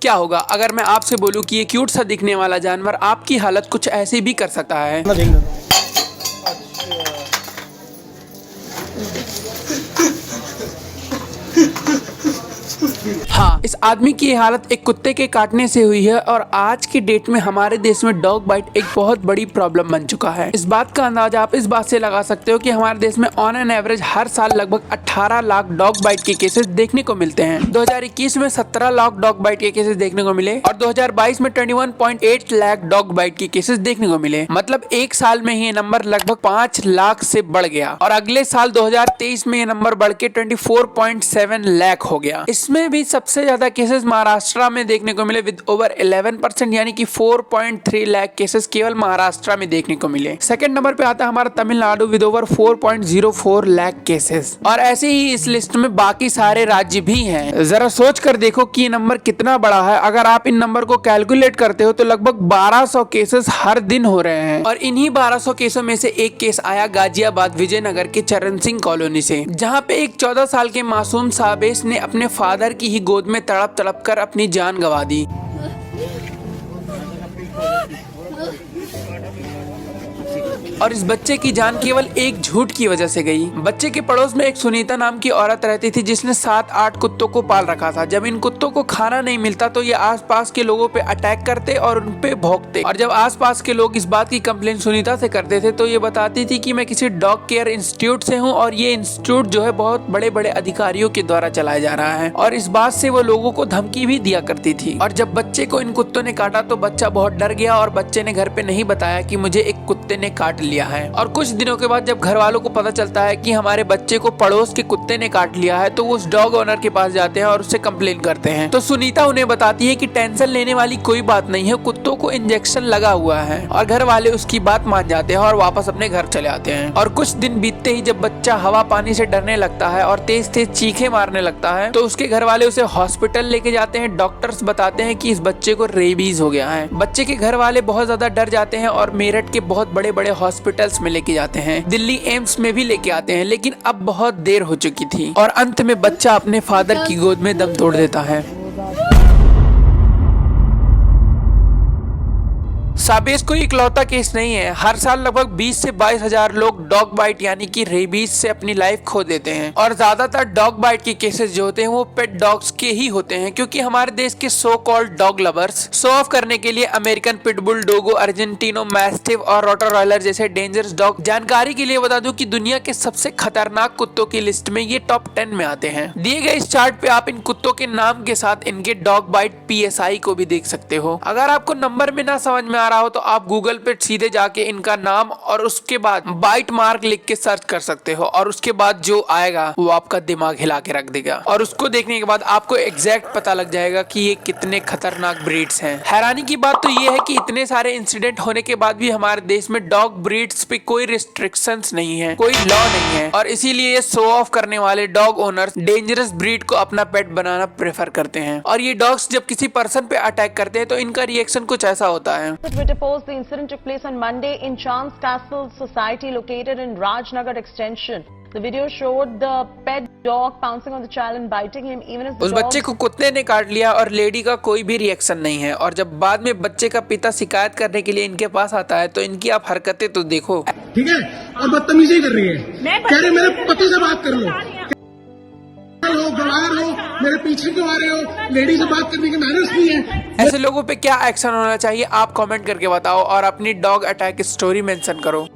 क्या होगा अगर मैं आपसे बोलूं कि ये क्यूट सा दिखने वाला जानवर आपकी हालत कुछ ऐसी भी कर सकता है। हाँ, इस आदमी की हालत एक कुत्ते के काटने से हुई है और आज की डेट में हमारे देश में डॉग बाइट एक बहुत बड़ी प्रॉब्लम बन चुका है। इस बात का अंदाजा आप इस बात से लगा सकते हो कि हमारे देश में ऑन एन एवरेज हर साल लगभग 18 लाख डॉग बाइट के केसेस देखने को मिलते हैं। 2021 में 17 लाख डॉग बाइट के केसेस देखने को मिले और 2022 में 21.8 लाख डॉग बाइट के केसेस देखने को मिले। मतलब एक साल में ही ये नंबर लगभग 5 लाख से बढ़ गया और अगले साल 2023 में ये नंबर बढ़ के 24.7 लाख हो गया। इसमें भी सबसे ज्यादा केसेस महाराष्ट्र में देखने को मिले विद ओवर 11%, यानी कि 4.3 लाख केसेस केवल महाराष्ट्र में देखने को मिले। सेकंड नंबर पे आता है हमारा Tamil Nadu with over 4.04 lakh cases और ऐसे ही इस लिस्ट में बाकी सारे राज्य भी हैं। जरा सोच कर देखो कि ये नंबर कितना बड़ा है। अगर आप इन नंबर को कैलकुलेट करते हो तो लगभग 1200 केसेस हर दिन हो रहे हैं और इन्हीं 1200 केसों में से एक केस आया गाजियाबाद विजयनगर के चरण सिंह कॉलोनी से, जहाँ पे एक 14 साल के मासूम साबेश ने अपने फादर की ही गोद में तड़प तड़प कर अपनी जान गंवा दी। और इस बच्चे की जान केवल एक झूठ की वजह से गई। बच्चे के पड़ोस में एक सुनीता नाम की औरत रहती थी जिसने 7-8 कुत्तों को पाल रखा था। जब इन कुत्तों को खाना नहीं मिलता तो ये आसपास के लोगों पे अटैक करते और उन पे भौंकते और जब आसपास के लोग इस बात की कंप्लेंट सुनीता से करते थे तो ये बताती थी कि मैं किसी डॉग केयर इंस्टीट्यूट से हूँ और ये इंस्टीट्यूट जो है बहुत बड़े बड़े अधिकारियों के द्वारा चलाया जा रहा है और इस बात से वो लोगों को धमकी भी दिया करती थी। और जब बच्चे को इन कुत्तों ने काटा तो बच्चा बहुत डर गया और बच्चे ने घर पे नहीं बताया कि मुझे एक कुत्ते ने काट लिया है। और कुछ दिनों के बाद जब घर वालों को पता चलता है कि हमारे बच्चे को पड़ोस के कुत्ते ने काट लिया है तो वो उस डॉग ओनर के पास जाते हैं और उससे कंप्लेन करते हैं। तो सुनीता उन्हें बताती है कि टेंशन लेने वाली कोई बात नहीं है, कुत्तों को इंजेक्शन लगा हुआ है। और घर वाले उसकी बात मान जाते हैं और वापस अपने घर चले आते हैं। और कुछ दिन बीतते ही जब बच्चा हवा पानी से डरने लगता है और तेज तेज चीखे मारने लगता है तो उसके घर वाले उसे हॉस्पिटल लेके जाते हैं। डॉक्टर्स बताते हैं कि इस बच्चे को रेबीज हो गया है। बच्चे के घर वाले बहुत ज्यादा डर जाते हैं और मेरठ के बहुत बड़े बड़े हॉस्पिटल्स में लेके जाते हैं, दिल्ली एम्स में भी लेके आते हैं, लेकिन अब बहुत देर हो चुकी थी और अंत में बच्चा अपने फादर की गोद में दम तोड़ देता है। साबेश कोई इकलौता केस नहीं है। हर साल लगभग 20 से 22 हजार लोग डॉग बाइट यानी कि रेबीज से अपनी लाइफ खो देते हैं और ज्यादातर डॉग बाइट के केसेस जो होते हैं वो पेट डॉग्स के ही होते हैं, क्योंकि हमारे देश के so called dog lovers show off करने के लिए अमेरिकन पिटबुल, डोगो, अर्जेंटिनो मैस्टिफ और रोटरॉयलर जैसे डेंजरस डॉग। जानकारी के लिए बता दूं कि दुनिया के सबसे खतरनाक कुत्तों की लिस्ट में ये टॉप 10 में आते हैं। दिए गए इस चार्ट पे आप इन कुत्तों के नाम के साथ इनके डॉग बाइट PSI को भी देख सकते हो। अगर आपको नंबर में ना समझ में आ रहा हो तो आप गूगल पे सीधे जाके इनका नाम और उसके बाद बाइट मार्क लिख के सर्च कर सकते हो और उसके बाद जो आएगा वो आपका दिमाग हिला के रख देगा और उसको देखने के बाद आपको एग्जैक्ट पता लग जाएगा कि ये कितने खतरनाक ब्रीड्स हैं। हैरानी की बात तो ये है कि इतने सारे इंसिडेंट होने के बाद भी हमारे देश में डॉग ब्रीड्स पे कोई रिस्ट्रिक्शंस नहीं है, कोई लॉ नहीं है और इसीलिए ये शो ऑफ करने वाले डॉग ओनर्स डेंजरस ब्रीड को अपना पेट बनाना प्रेफर करते हैं। और ये डॉग्स जब किसी पर्सन पे अटैक करते हैं तो इनका रिएक्शन कुछ ऐसा होता है। The incident took place on Monday in Chance Castle Society located in Rajnagar Extension. The video showed the pet dog pouncing on the child and biting him even as the उस बच्चे को कुत्ते ने काट लिया और लेडी का कोई भी रिएक्शन नहीं है। और जब बाद में बच्चे का पिता शिकायत करने के लिए इनके पास आता है तो इनकी आप हरकतें तो देखो। ठीक है, और बदतमीजी कर रही है, कह रहे मेरे पति से बात कर लो, गवार हो, मेरे पीछे क्यों आ रहे हो, लेडी से बात करने की मैनर्स नहीं है। ऐसे लोगों पे क्या एक्शन होना चाहिए आप कमेंट करके बताओ और अपनी डॉग अटैक स्टोरी मेंशन करो।